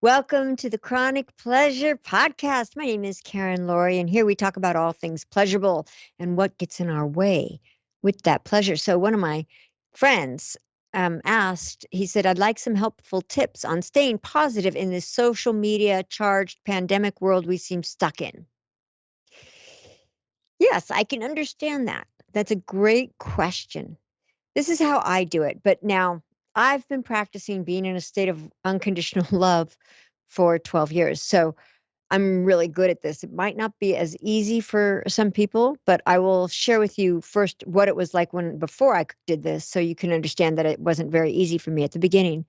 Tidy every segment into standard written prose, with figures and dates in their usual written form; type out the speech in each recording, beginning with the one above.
Welcome to the Chronic Pleasure Podcast. My name is Karen Lorre, and here we talk about all things pleasurable and what gets in our way with that pleasure. So, one of my friends asked, he said, I'd like some helpful tips on staying positive in this social media charged pandemic world we seem stuck in. Yes, I can understand that. That's a great question. This is how I do it. But now I've been practicing being in a state of unconditional love for 12 years. So I'm really good at this. It might not be as easy for some people, but I will share with you first what it was like before I did this so you can understand that it wasn't very easy for me at the beginning.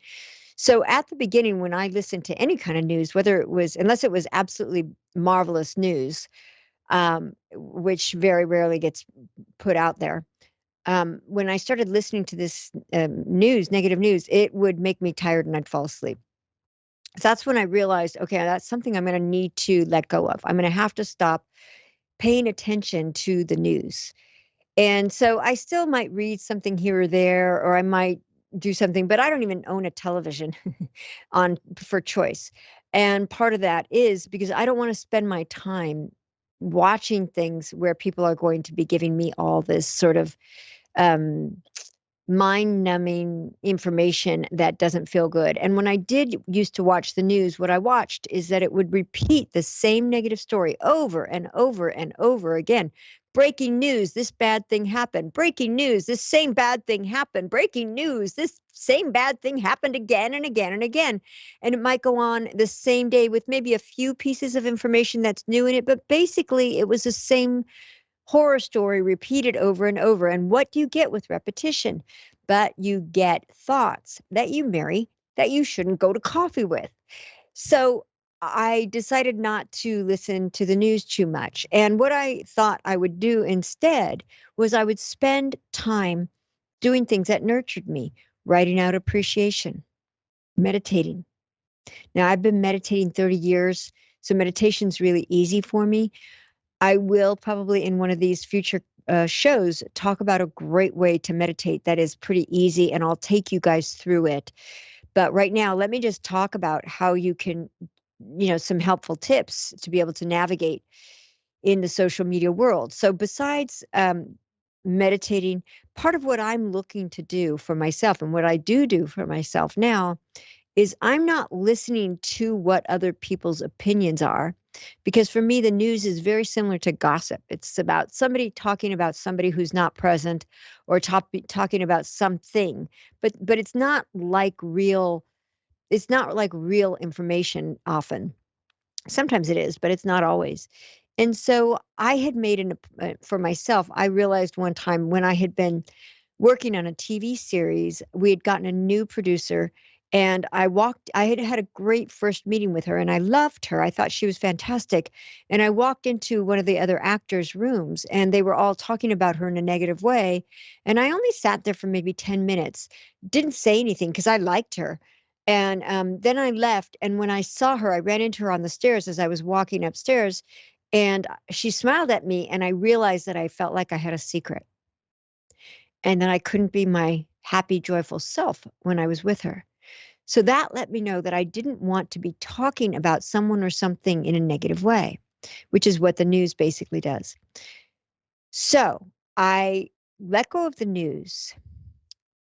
So at the beginning, when I listened to any kind of news, unless it was absolutely marvelous news, which very rarely gets put out there, when I started listening to this negative news, it would make me tired and I'd fall asleep. So that's when I realized, okay, that's something I'm going to need to let go of. I'm going to have to stop paying attention to the news. And so I still might read something here or there, or I might do something, but I don't even own a television on for choice. And part of that is because I don't want to spend my time watching things where people are going to be giving me all this sort of um, mind numbing information that doesn't feel good. And when I did used to watch the news, what I watched is that it would repeat the same negative story over and over and over again. Breaking news, this bad thing happened. Breaking news, this same bad thing happened. Breaking news, this same bad thing happened again and again and again. And it might go on the same day with maybe a few pieces of information that's new in it, but basically it was the same horror story repeated over and over. And what do you get with repetition? But you get thoughts that you marry that you shouldn't go to coffee with. So I decided not to listen to the news too much. And what I thought I would do instead was I would spend time doing things that nurtured me, writing out appreciation, meditating. Now, I've been meditating 30 years, so meditation's really easy for me. I will probably in one of these future shows talk about a great way to meditate that is pretty easy, and I'll take you guys through it. But right now, let me just talk about how you can, some helpful tips to be able to navigate in the social media world. So, besides meditating, part of what I'm looking to do for myself and what I do for myself now is I'm not listening to what other people's opinions are, because for me the news is very similar to gossip. It's about somebody talking about somebody who's not present, or talking about something, but it's not like real information often. Sometimes it is, but it's not always. And so I had made for myself, I realized one time when I had been working on a TV series, we had gotten a new producer, and I had had a great first meeting with her and I loved her. I thought she was fantastic. And I walked into one of the other actors' rooms and they were all talking about her in a negative way. And I only sat there for maybe 10 minutes, didn't say anything because I liked her. And then I left. And when I saw her, I ran into her on the stairs as I was walking upstairs. And she smiled at me. And I realized that I felt like I had a secret and that I couldn't be my happy, joyful self when I was with her. So that let me know that I didn't want to be talking about someone or something in a negative way, which is what the news basically does. So I let go of the news.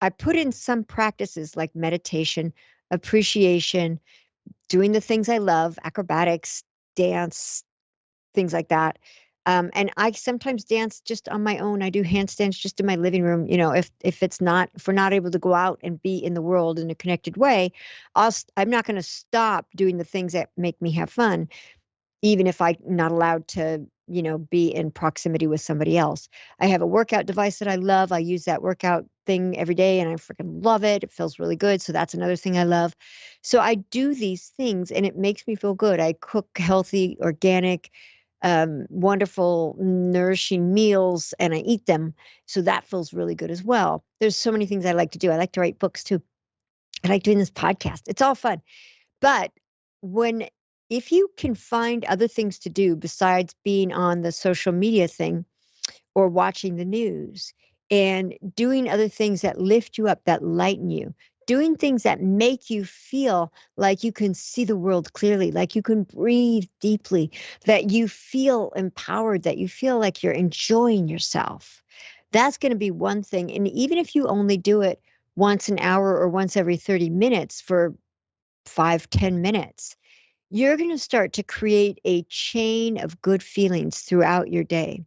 I put in some practices like meditation, appreciation, doing the things I love, acrobatics, dance, things like that. And I sometimes dance just on my own. I do handstands just in my living room. If we're not able to go out and be in the world in a connected way, I'm not going to stop doing the things that make me have fun, even if I'm not allowed to, be in proximity with somebody else. I have a workout device that I love. I use that workout thing every day and I freaking love it. It feels really good. So that's another thing I love. So I do these things and it makes me feel good. I cook healthy, organic, wonderful, nourishing meals and I eat them. So that feels really good as well. There's so many things I like to do. I like to write books too. I like doing this podcast. It's all fun. But if you can find other things to do besides being on the social media thing or watching the news and doing other things that lift you up, that lighten you, doing things that make you feel like you can see the world clearly, like you can breathe deeply, that you feel empowered, that you feel like you're enjoying yourself. That's going to be one thing. And even if you only do it once an hour or once every 30 minutes for 5, 10 minutes, you're going to start to create a chain of good feelings throughout your day.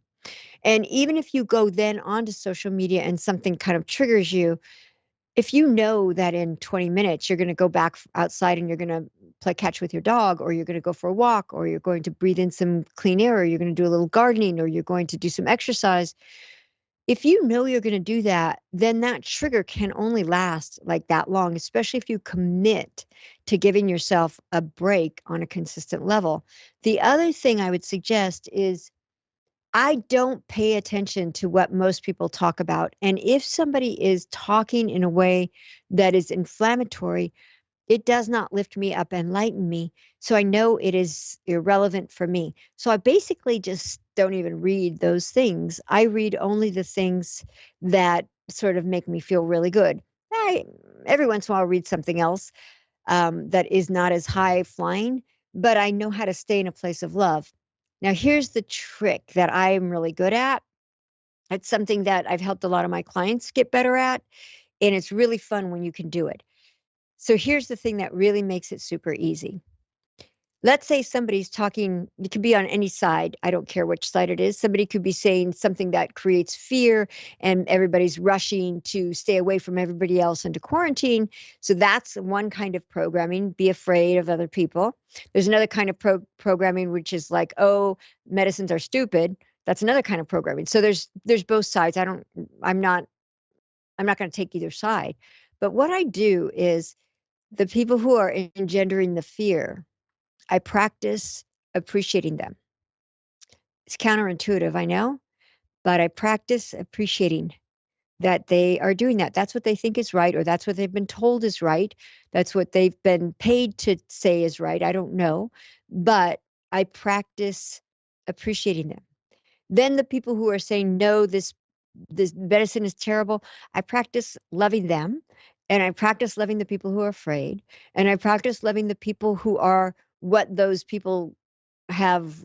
And even if you go then onto social media and something kind of triggers you, if you know that in 20 minutes you're going to go back outside and you're going to play catch with your dog, or you're going to go for a walk, or you're going to breathe in some clean air, or you're going to do a little gardening, or you're going to do some exercise, if you know you're going to do that, then that trigger can only last like that long, especially if you commit to giving yourself a break on a consistent level. The other thing I would suggest is I don't pay attention to what most people talk about. And if somebody is talking in a way that is inflammatory, it does not lift me up and lighten me. So I know it is irrelevant for me. So I basically just don't even read those things. I read only the things that sort of make me feel really good. Every once in a while, I'll read something else that is not as high flying, but I know how to stay in a place of love. Now, here's the trick that I am really good at. It's something that I've helped a lot of my clients get better at, and it's really fun when you can do it. So here's the thing that really makes it super easy. Let's say somebody's talking, it could be on any side. I don't care which side it is. Somebody could be saying something that creates fear and everybody's rushing to stay away from everybody else and to quarantine. So that's one kind of programming, be afraid of other people. There's another kind of programming, which is like, oh, medicines are stupid. That's another kind of programming. So there's both sides. I'm not going to take either side. But what I do is the people who are engendering the fear, I practice appreciating them. It's counterintuitive, I know, but I practice appreciating that they are doing that. That's what they think is right, or that's what they've been told is right. That's what they've been paid to say is right. I don't know, but I practice appreciating them. Then the people who are saying, no, this medicine is terrible, I practice loving them, and I practice loving the people who are afraid, and I practice loving the people who are what those people have,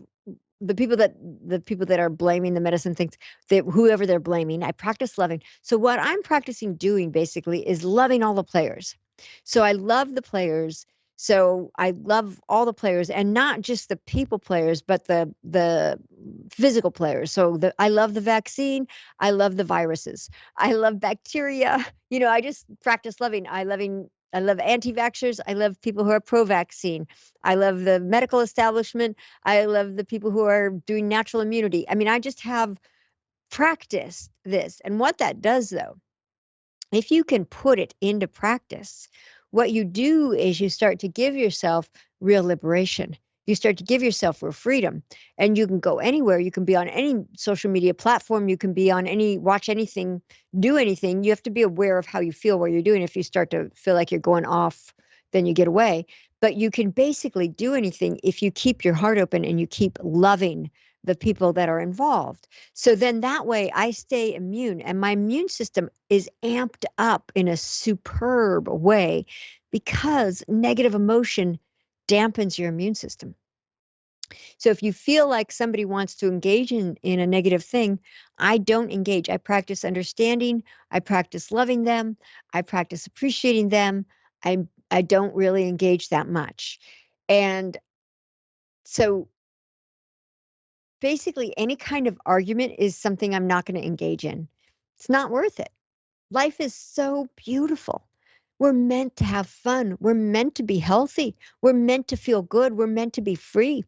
the people that are blaming the medicine things, that whoever they're blaming, I practice loving. So what I'm practicing doing basically is loving all the players. So I love the players. So I love all the players, and not just the people players, but the physical players. So I love the vaccine. I love the viruses. I love bacteria. I just practice loving. I love anti-vaxxers. I love people who are pro-vaccine. I love the medical establishment. I love the people who are doing natural immunity. I mean, I just have practiced this. And what that does, though, if you can put it into practice, what you do is you start to give yourself real liberation. You start to give yourself real freedom, and you can go anywhere. You can be on any social media platform. You can be on watch anything, do anything. You have to be aware of how you feel while you're doing it. If you start to feel like you're going off, then you get away. But you can basically do anything if you keep your heart open and you keep loving the people that are involved. So then that way I stay immune, and my immune system is amped up in a superb way, because negative emotion dampens your immune system. So if you feel like somebody wants to engage in a negative thing, I don't engage. I practice understanding. I practice loving them. I practice appreciating them. I don't really engage that much. And so basically any kind of argument is something I'm not going to engage in. It's not worth it. Life is so beautiful. We're meant to have fun. We're meant to be healthy. We're meant to feel good. We're meant to be free.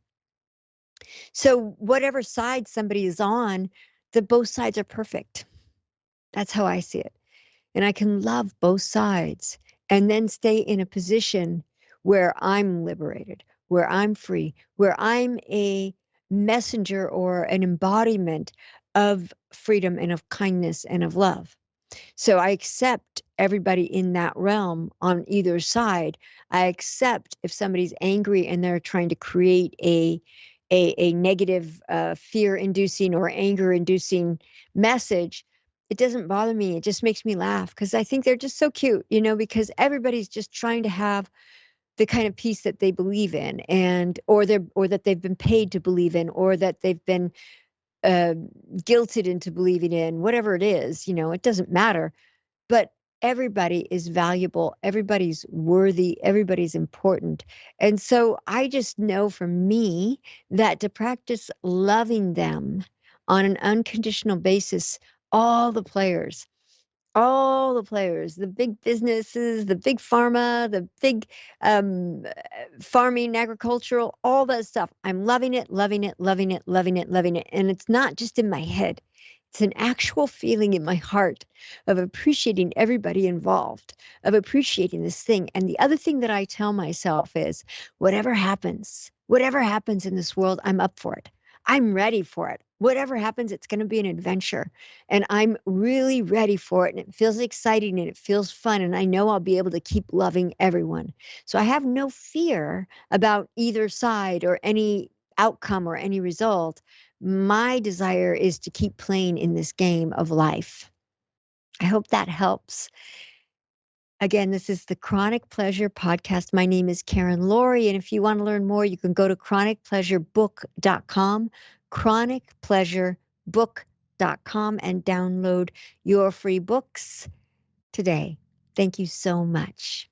So whatever side somebody is on, both sides are perfect. That's how I see it. And I can love both sides and then stay in a position where I'm liberated, where I'm free, where I'm a messenger or an embodiment of freedom and of kindness and of love. So I accept everybody in that realm on either side. I accept if somebody's angry and they're trying to create a negative fear-inducing or anger-inducing message. it doesn't bother me. It just makes me laugh because I think they're just so cute, because everybody's just trying to have the kind of peace that they believe in, and or that they've been paid to believe in, or that they've been uh, guilted into believing in, whatever it is, it doesn't matter. But everybody is valuable, everybody's worthy, everybody's important. And so I just know for me that to practice loving them on an unconditional basis, all the players, the big businesses, the big pharma, the big farming, agricultural, all that stuff. I'm loving it, loving it, loving it, loving it, loving it. And it's not just in my head, it's an actual feeling in my heart of appreciating everybody involved, of appreciating this thing. And the other thing that I tell myself is whatever happens in this world, I'm up for it. I'm ready for it. Whatever happens, it's going to be an adventure. And I'm really ready for it. And it feels exciting and it feels fun. And I know I'll be able to keep loving everyone. So I have no fear about either side or any outcome or any result. My desire is to keep playing in this game of life. I hope that helps. Again, this is the Chronic Pleasure Podcast. My name is Karen Lorre, and if you want to learn more, you can go to chronicpleasurebook.com, chronicpleasurebook.com, and download your free books today. Thank you so much.